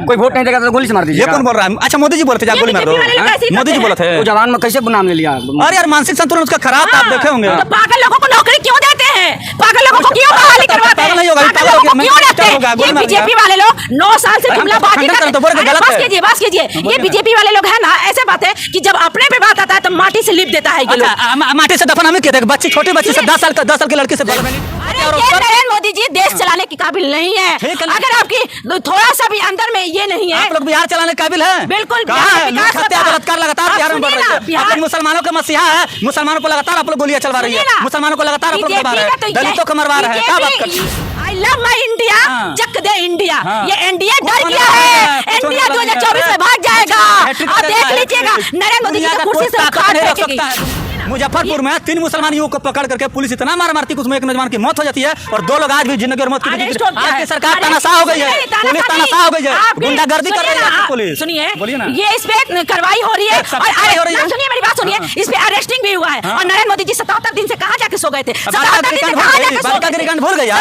कोई वोट नहीं देगा तो गोली से मार दीजिए। ये कौन बोल रहा है? अच्छा मोदी जी बोले थे गोली मार दो, मोदी जी बोले थे। वो जवान में कैसे नाम ले लिया? अरे यार मानसिक संतुलन उसका खराब था, आप देखे होंगे। तो पागल लोगों को नौकरी क्यों देते हैं? पागल लोगों को क्यों बहाली करवाते हैं? पागल नहीं होगा, पागल लोगों को क्यों देते हैं? ये बीजेपी वाले लोग 9 साल से जुमलाबाजी करते हैं। बस कीजिए। ये बीजेपी वाले लोग है ना, ऐसे बात है कि जब अपने पे बात आता है तो माटी से लिप देता है ये लोग। माटी से दफन हमें कहते हैं, बच्ची छोटी बच्ची से 10 साल की लड़की से। नरेंद्र मोदी जी देश चलाने के काबिल नहीं है। अगर आपकी थोड़ा सा भी अंदर में ये नहीं है, आप लोग बिहार चलाने के काबिल है? बिल्कुल। बलात्कार लगातार बिहार में बढ़ रही है। मुसलमानों का मसीहा है, मुसलमानों को लगातार आप लोग गोलियां चलवा रही है, मुसलमानों को लगातार आप लोग दबा रहे हैं, दलितों को मरवा रहे हैं। क्या बात करती है? आई लव माई इंडिया, चक दे इंडिया। ये इंडिया डर गया है, इंडिया 2024 में भाग जाएगा। आप देख लीजिएगा नरेंद्र मोदी जी की कुर्सी से उखाड़ फेंकेगी। मुजफ्फरपुर में 3 मुसलमान युवक को पकड़ करके पुलिस इतना मार मारती है उसमें एक नौजवान की मौत हो जाती है और 2 लोग आज भी जिंदगी और मौत की सरकार तानाशाह हो गई है, पुलिस तानाशाह हो गई है, गुंडागर्दी कर रही है पुलिस। सुनिए, बोलिए ना, ये इस पे कार्रवाई हो रही है। सुनिए मेरी बात सुनिए, इस पे अरेस्टिंग भी हुआ है और नरेंद्र मोदी जी 77 दिन से कहाँ जाके सो गए थे? 77 दिन से कहाँ जाके सो गए थे? भूल गया,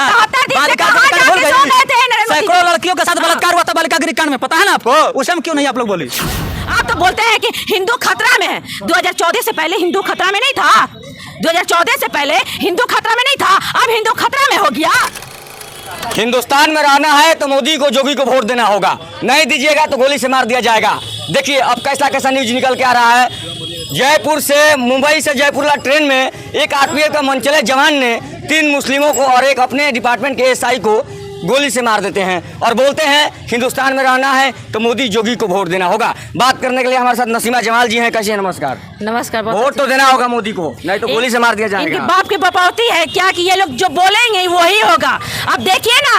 सैकड़ों लड़कियों के साथ बलात्कार हुआ था बालिका गृह कांड में, पता है ना आपको? उसे हम क्यों नहीं आप लोग बोली? आप तो बोलते हैं कि हिंदू खतरा में है। 2014 से पहले हिंदू खतरा में नहीं था। 2014 से पहले हिंदू खतरा में नहीं था, अब हिंदू खतरा में हो गया। हिंदुस्तान में रहना है तो मोदी को जोगी को वोट देना होगा, नहीं दीजिएगा तो गोली से मार दिया जाएगा। देखिए अब कैसा न्यूज निकल के आ रहा है। जयपुर से मुंबई से जयपुर वाला ट्रेन में एक आरपीएफ का मनचले जवान ने 3 मुस्लिमों को और एक अपने डिपार्टमेंट के एसआई को गोली से मार देते हैं और बोलते हैं हिंदुस्तान में रहना है तो मोदी जोगी को वोट देना होगा। बात करने के लिए हमारे साथ नसीमा जमाल जी हैं। कैसे हैं? नमस्कार। नमस्कार। वोट तो देना होगा मोदी को, नहीं तो गोली से मार दिया जाएगा। इनके बाप की बपौती है क्या कि ये लोग जो बोलेंगे वही होगा। अब देखिए ना,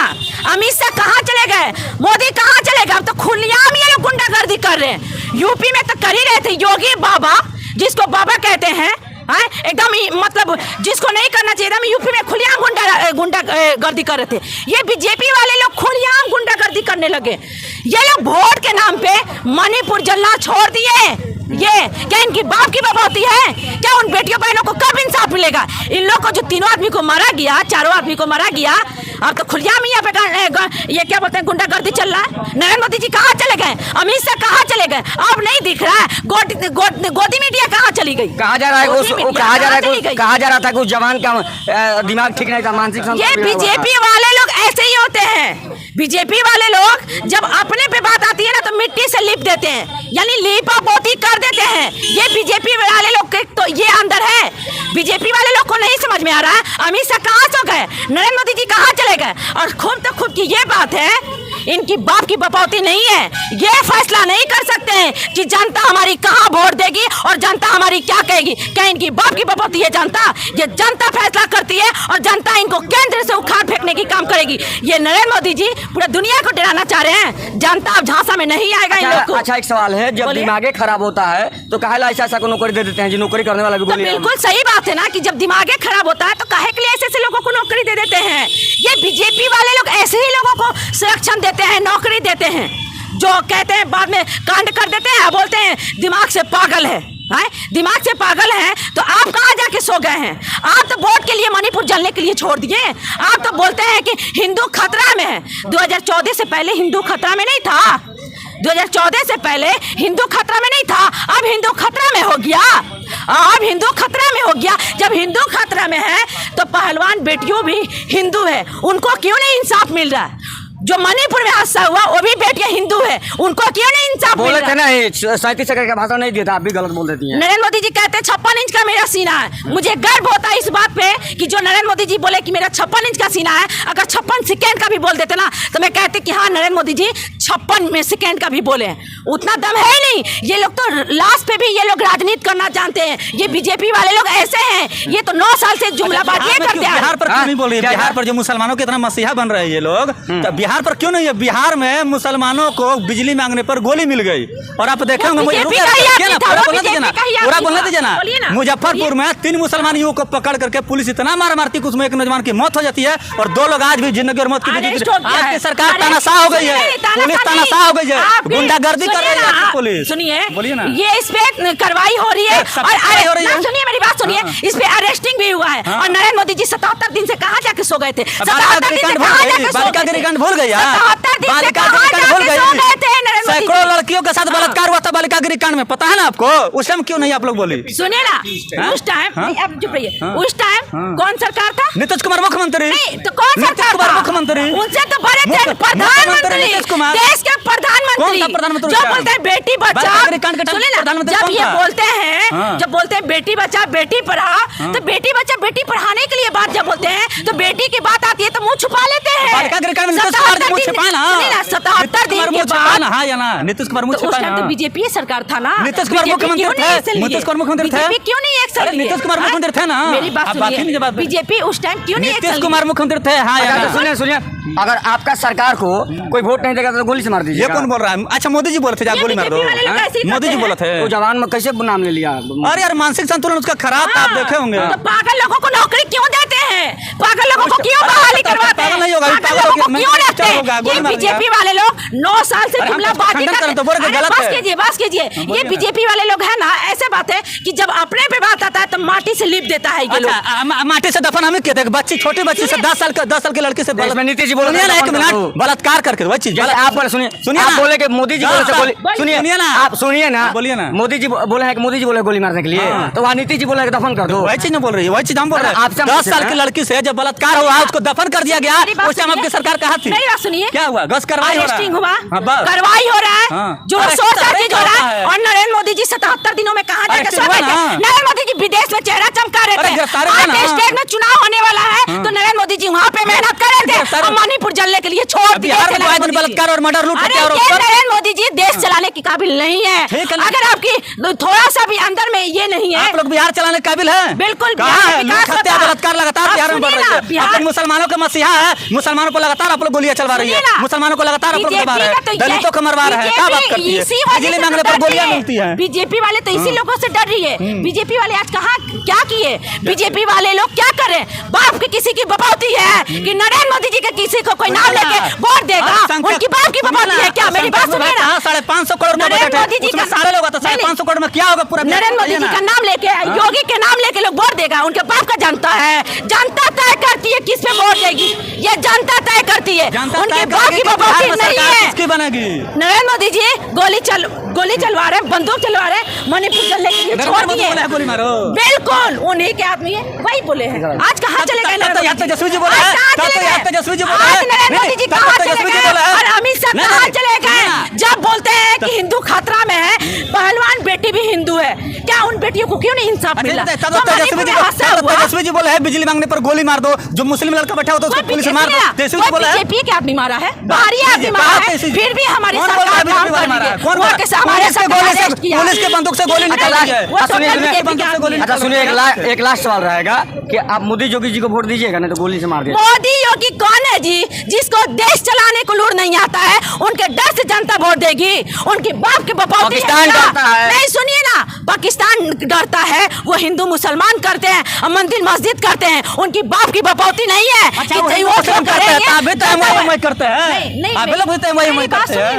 अमित शाह कहाँ चले गए, मोदी कहाँ चले गए? अब तो खुलेआम ये लोग गुंडागर्दी कर रहे हैं। यूपी में तो कर ही रहे थे योगी बाबा, जिसको बाबा कहते हैं, एकदम मतलब जिसको नहीं करना चाहिए था। यूपी में खुलेआम गुंडागर्दी कर रहे थे। ये बीजेपी वाले लोग खुलेआम गुंडागर्दी करने लगे। ये लोग वोट के नाम पे मणिपुर जलना छोड़ दिए। ये क्या इनकी बाप की बपौती है? क्या उन बेटियों बहनों को कब इंसाफ मिलेगा? इन लोग को जो 3 आदमी को मारा गया, 4 आदमी को मारा गया, अब तो खुलेआम यहाँ पे ये क्या बोलते हैं गुंडागर्दी चल रहा है। नरेंद्र मोदी जी कहाँ चले गए? अमित शाह कहाँ चले गए? अब नहीं दिख रहा है। गोदी मीडिया कहाँ चली गई? कहा जा रहा है कहा जा रहा था कि उस जवान का दिमाग ठीक नहीं था, मानसिक संतुलन। ये बीजेपी वाले लोग ऐसे ही होते हैं। बीजेपी वाले लोग जब अपने पे बात आती है ना तो मिट्टी से लिप देते हैं, यानी लीपा पोती कर देते हैं। ये बीजेपी वाले लोग के तो ये अंदर है। बीजेपी वाले लोग को नहीं समझ में आ रहा है अमित शाह कहाँ सो गए, नरेंद्र मोदी जी कहाँ चले गए। और खुद की ये बात है, इनकी बाप की बपौती नहीं है। ये फैसला नहीं कर सकते हैं कि जनता हमारी कहाँ वोट देगी और जनता हमारी क्या कहेगी। क्या इनकी बाप की बपौती है जनता? ये जनता फैसला करती है और जनता इनको केंद्र से उखाड़ फेंकने की काम करेगी। ये नरेंद्र मोदी जी पूरा दुनिया को डराना चाह रहे हैं। जनता अब झांसा में नहीं आएगा इन लोग को। अच्छा एक सवाल है, जब दिमागे खराब होता है तो काहे ऐसा को नौकरी दे देते हैं? जो नौकरी करने वाला भी गोली। बिल्कुल सही बात है ना कि जब दिमागे खराब होता है तो काहे के लिए ऐसे लोगों को नौकरी दे देते हैं? ये बीजेपी वाले लोग ऐसे ही लोगों को संरक्षण देते हैं, नौकरी देते हैं, जो कहते हैं बाद में कांड कर देते हैं, बोलते हैं दिमाग से पागल है। दिमाग से पागल है तो आप कहाँ जाके सो गए हैं? आप तो वोट के लिए मणिपुर जलने के लिए छोड़ दिए। आप तो बोलते हैं कि हिंदू खतरा में है। 2014 से पहले हिंदू खतरा में नहीं था। 2014 से पहले हिंदू खतरा में नहीं था, अब हिंदू खतरा में हो गया। अब हिंदू खतरा में हो गया। जब हिंदू खतरा में है तो पहलवान बेटियों भी हिंदू है, उनको क्यों नहीं इंसाफ मिल रहा है? जो मणिपुर में हादसा हुआ वो भी बेटियां हिंदू है, उनको क्यों नहीं इंसाफ मिल रहा? बोले थे ना 37 सेकंड का भाषण नहीं दिया था, आप भी गलत बोल देती हैं। नरेंद्र मोदी जी कहते हैं 56 इंच का मेरा सीना है। मुझे गर्व होता है इस बात पे कि जो नरेंद्र मोदी जी बोले कि मेरा 56 इंच का सीना है। अगर 56 सेकंड का भी बोल देते ना तो मैं कहते कि हाँ नरेंद्र मोदी जी 56 सेकंड का भी बोले। उतना दम है नहीं। ये लोग तो लास्ट पे भी ये लोग राजनीति करना जानते हैं। ये बीजेपी वाले लोग ऐसे हैं, ये तो 9 साल से जुमलाबाजी करते हैं। बिहार पर क्यों नहीं बोल रही है? बिहार पर जो मुसलमानों के इतना मसीहा बन रहे हैं ये लोग, तो बिहार पर क्यों नहीं है? बिहार में मुसलमानों को बिजली मांगने पर गोली मिल गई और आप देखे होंगे, पूरा बोलने दीजिए ना। मुजफ्फरपुर में 3 मुसलमान युवक को पकड़ करके पुलिस इतना मार मारती है उसमें एक नौजवान की मौत हो जाती है और 2 लोग आज भी जिंदगी और मौत की आज की सरकार तानाशाह हो गई है, पुलिस तानाशाह हो गई है, गुंडागर्दी कर रही है पुलिस। सुनिए, बोलिए ना, ये इस पे कार्रवाई हो रही है और सुनिए मेरी बात सुनिए, इस पे अरेस्टिंग भी हुआ है और नरेंद्र मोदी जी 77 दिन से कहाँ जाके सो गए थे? बालिका गृह कांड भूल गई? 77 दिन से कहाँ जाके सो गए थे लोग के साथ बलात्कार हुआ था बालिका गृह कांड में, पता है ना आपको? उस टाइम क्यों नहीं आप लोग बोली? सुनिए ना, उस टाइम आप चुप रहिए, उस टाइम कौन सरकार था? नीतीश कुमार मुख्यमंत्री। नहीं तो कौन सरकार था? मुख्यमंत्री। उनसे तो बड़े थे प्रधानमंत्री, नीतीश कुमार, देश के प्रधानमंत्री जो बोलते हैं बेटी बचाओ। सुनिए ना, जब ये बोलते हैं, जब बोलते हैं बेटी बचाओ बेटी पढ़ाओ, तो बेटी बचाओ बेटी पढ़ाने के लिए बात जब बोलते हैं तो बेटी की बात आती है तो मुंह छुपा लेते हैं। 77 दिन के बाद, हाँ या ना, नीतीश कुमार मुंह छुपाए ना। तो बीजेपी सरकार था ना, नीतीश कुमार मुख्यमंत्री थे, नीतीश कुमार मुख्यमंत्री थे, बीजेपी क्यों नहीं एक्शन लिए? नीतीश कुमार मुख्यमंत्री थे ना, मेरी बात सुनिए, बीजेपी उस टाइम क्यों नहीं एक्शन लिए? नीतीश कुमार मुख्यमंत्री थे, हाँ या ना? सुनिए सुनिए, अगर आपका सरकार को कोई वोट नहीं देगा तो गोली से मार दीजिए। ये कौन बोल रहा है? अच्छा मोदी जी बोले थे आप गोली मार दो, मोदी जी बोले थे। तो जवान में कैसे नाम ले लिया? अरे यार मानसिक संतुलन उसका खराब था, आप देखे होंगे। तो पागल लोगों को नौकरी क्यों देते हैं? पागल लोगों को क्यों बहाली करवाते हैं? पागल नहीं होगा, पागल लोगों को क्यों रखते हैं? ये बीजेपी वाले लोग 9 साल से जुमला बाजी करते हैं। बस कीजिए, ये बीजेपी वाले लोग है ना, ऐसे बात है कि जब अपने पे बात आता है तो माटी से लिप देता है ये लोग। माटी से दफन हमें कहते हैं, बच्ची छोटी बच्ची से 10 साल के लड़के से नीतीश जी बोले एक मिनट बलात्कार करके वही चीज आप सुनिए, आप बोले कि मोदी जी बोले सुनिए ना, आप सुनिए ना, बोलिए ना, मोदी जी बोले हैं कि मोदी जी बोले गोली मारने के लिए, तो वहाँ नीतीश जी बोले दफन कर दो। वही चीज नहीं बोल रही है, वही चीज हम बोल रहे हैं। 10 साल की लड़की से जब बलात्कार हुआ उसको दफन कर दिया गया, उस टाइम आपकी सरकार कहाँ थी? मेरी बात सुनिए, क्या हुआ? गैस कार्रवाई हुआ, कार्रवाई हो रहा है, जो सोच हो रहा है। और नरेंद्र मोदी जी 77 दिनों में कहाँ जाकर नरेंद्र मोदी जी विदेश में चेहरा चमका रहे थे। स्टेट में चुनाव होने वाला है तो नरेंद्र मोदी जी वहाँ पे मेहनत कर रहे थे और मणिपुर जलने के लिए छोड़ दिया। बलात्कार और मर्डर लूट नरेंद्र मोदी जी देश चलाने के काबिल नहीं है। अगर आपकी थोड़ा सा भी अंदर में ये नहीं है, आप लोग बिहार चलाने के काबिल है? बिल्कुल, बलात्कार लगातार बिहार में बढ़ रही है। मुसलमानों का मसीहा है, मुसलमानों को लगातार आप लोग गोलियां चलवा रही है, मुसलमानों को लगातार आप लोग दबा रहे हैं, दलितों को मरवा रहे हैं। क्या बात करती है? बिजली मांगने पर गोलियां मिलती है। बीजेपी वाले तो इसी लोगों से डर रही है। बीजेपी वाले आज कहाँ क्या किए? बीजेपी वाले लोग क्या कर रहे हैं? बाप की किसी की बपौती है कि नरेंद्र मोदी जी के किसी को कोई नाम लेके वोट देगा, उनकी बाप की बपौती है क्या? मेरी बात सुनिए ना, 550 करोड़ नरेंद्र मोदी जी का सारे लोग 550 करोड़ में क्या होगा? पूरा नरेंद्र मोदी जी का नाम लेके, योगी के नाम लेके लोग वोट देगा, उनके बाप का जनता है, जनता तय करती है किस पे वोट देगी, ये जनता तय करती है, उनके बाप की बपौती नहीं है। किसकी बनेगी? नरेंद्र मोदी जी गोली चलवा रहे, बंदूक चलवा रहे, मणिपुर चलने के लिए छोड़ दिए। गोली मारो, बिल्कुल उन्हीं के आदमी है, वही बोले हैं। आज कहाँ चले गए तेजस्वी जी बोले हैं, तेजस्वी जी बोले हैं, नरेंद्र मोदी जी कहाँ चले गए और अमित शाह कहाँ चले गए? जब बोलते हैं कि हिंदू खतरा में है, पहलवान बेटी भी हिंदू है, क्या उन बेटियों को क्यों नहीं इंसाफ मिला? तेजस्वी जी बोले हैं बिजली मांगने पर गोली मार दो, जो मुस्लिम लड़का बैठा होता है उसको पुलिस मार दो। तेजस्वी जी बोले हैं बीजेपी के आदमी मारा है, बाहरी आदमी मारा है, फिर भी हमारी सरकार काम कर रही है। पुलिस के बंदूक से गोली निकाला है। अच्छा सुनिए, एक लास्ट सवाल रहेगा कि आप मोदी योगी जी को वोट दीजिएगा नहीं तो गोली से मार दिया। मोदी योगी कौन है जी? जिसको देश चलाने को लूर नहीं आता है, उनके डर से जनता वोट देगी। उनके बाप के बपौती पाकिस्तान डरता है। नहीं सुनिए ना, पाकिस्तान डरता है, वो हिंदू मुसलमान करते हैं, मंदिर मस्जिद करते हैं, उनकी बाप की बपौती नहीं है।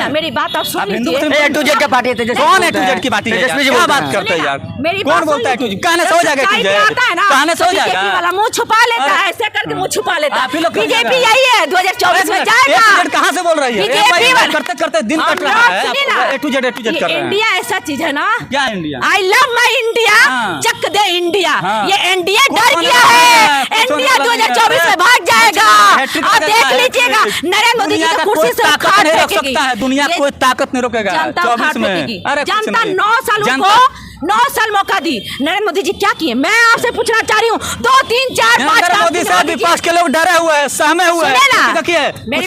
मेरी बात आप सुन लीजिए। A to Z का पार्टी है तेजस्वी। कौन है A to Z की पार्टी है? क्या बात करते हैं यार? कौन बोलता है A to Z? कहने से हो जाएगा A to Z? कहने से हो जाएगा? बीजेपी वाला मुंह छुपा लेता है, ऐसे करके मुंह छुपा लेता है। बीजेपी यही है, 2024 में जाएगा। A to Z कहाँ से बोल रही है? बीजेपी करते करते दिन कट रहा है, A to Z कर रहे हैं। इंडिया ऐसा चीज है ना, क्या India? I love my India, चक दे इंडिया। ये इंडिया डर गया है, इंडिया 2024 में भाग जाएगा। आप देख लीजिएगा, नरेंद्र मोदी जी को कुर्सी से ताकत नहीं रोक सकता है, दुनिया कोई ताकत नहीं रोकेगा। जनता 24 में जनता 9 सालों को 9 साल मौका दी। नरेंद्र मोदी जी क्या किए? मैं आपसे पूछना चाह रही हूँ। 2, 3, 4, 5 नरेंद्र मोदी से विपक्ष के लोग डरे हुए हैं, सहमे हुए हैं।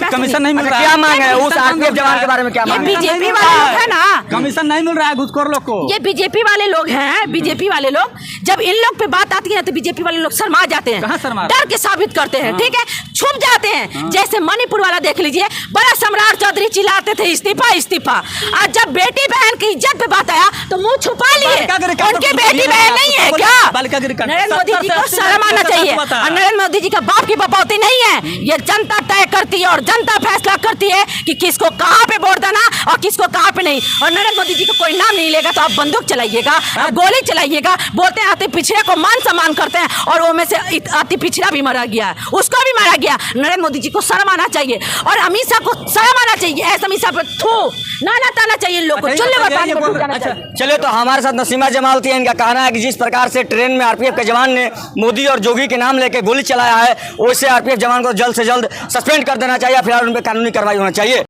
कमीशन नहीं मिल रहा है। क्या मांग है उस आरपीएफ जवान के बारे में? क्या मांग है? बीजेपी वाले लोग है ना, कमीशन नहीं मिल रहा है घुसखोर लोग को। ये बीजेपी वाले लोग हैं, बीजेपी वाले लोग जब इन लोग पे बात आती है तो बीजेपी वाले लोग शर्मा जाते हैं, कहाँ शर्मा? डर के साबित करते हैं, ठीक है, छुप जाते हैं। जैसे मणिपुर वाला देख लीजिए, बड़ा सम्राट चौधरी चिल्लाते थे इस्तीफा इस्तीफा, आज जब बेटी बहन की इज्जत पे बात आया तो मुंह छुपा लिए। उनके बेटी बहन नहीं है क्या? नरेंद्र मोदी जी को शर्म आना चाहिए। और नरेंद्र मोदी जी का बाप की बपौती नहीं है, ये जनता तय करती है और जनता फैसला करती है कि किसको कहाँ पे वोट देना और किसको कहाँ पे नहीं। और नरेंद्र मोदी जी का कोई नाम नहीं लेगा तो आप बंदूक चलाइएगा, गोली चलाइएगा, बोलते हैं अति पिछड़े को मान सम्मान करते हैं, और वो में से अति पिछड़ा भी मारा गया है, उसको भी मारा गया। नरेंद्र मोदी जी को शर्म आना चाहिए और अमित शाह को शर्म आना चाहिए। ऐसा अमित शाह पर थू नाना ताना चाहिए इन लोग को। चुल्ले में पानी में डूब जाना चाहिए। चलिए, तो हमारे साथ नसीमा जमाल थी। इनका कहना है कि जिस प्रकार से ट्रेन में आरपीएफ के जवान ने मोदी और जोगी के नाम लेके गोली चलाया है, वैसे आरपीएफ जवान को जल्द से जल्द सस्पेंड कर देना चाहिए, फिलहाल उन पर कानूनी कार्रवाई होना चाहिए।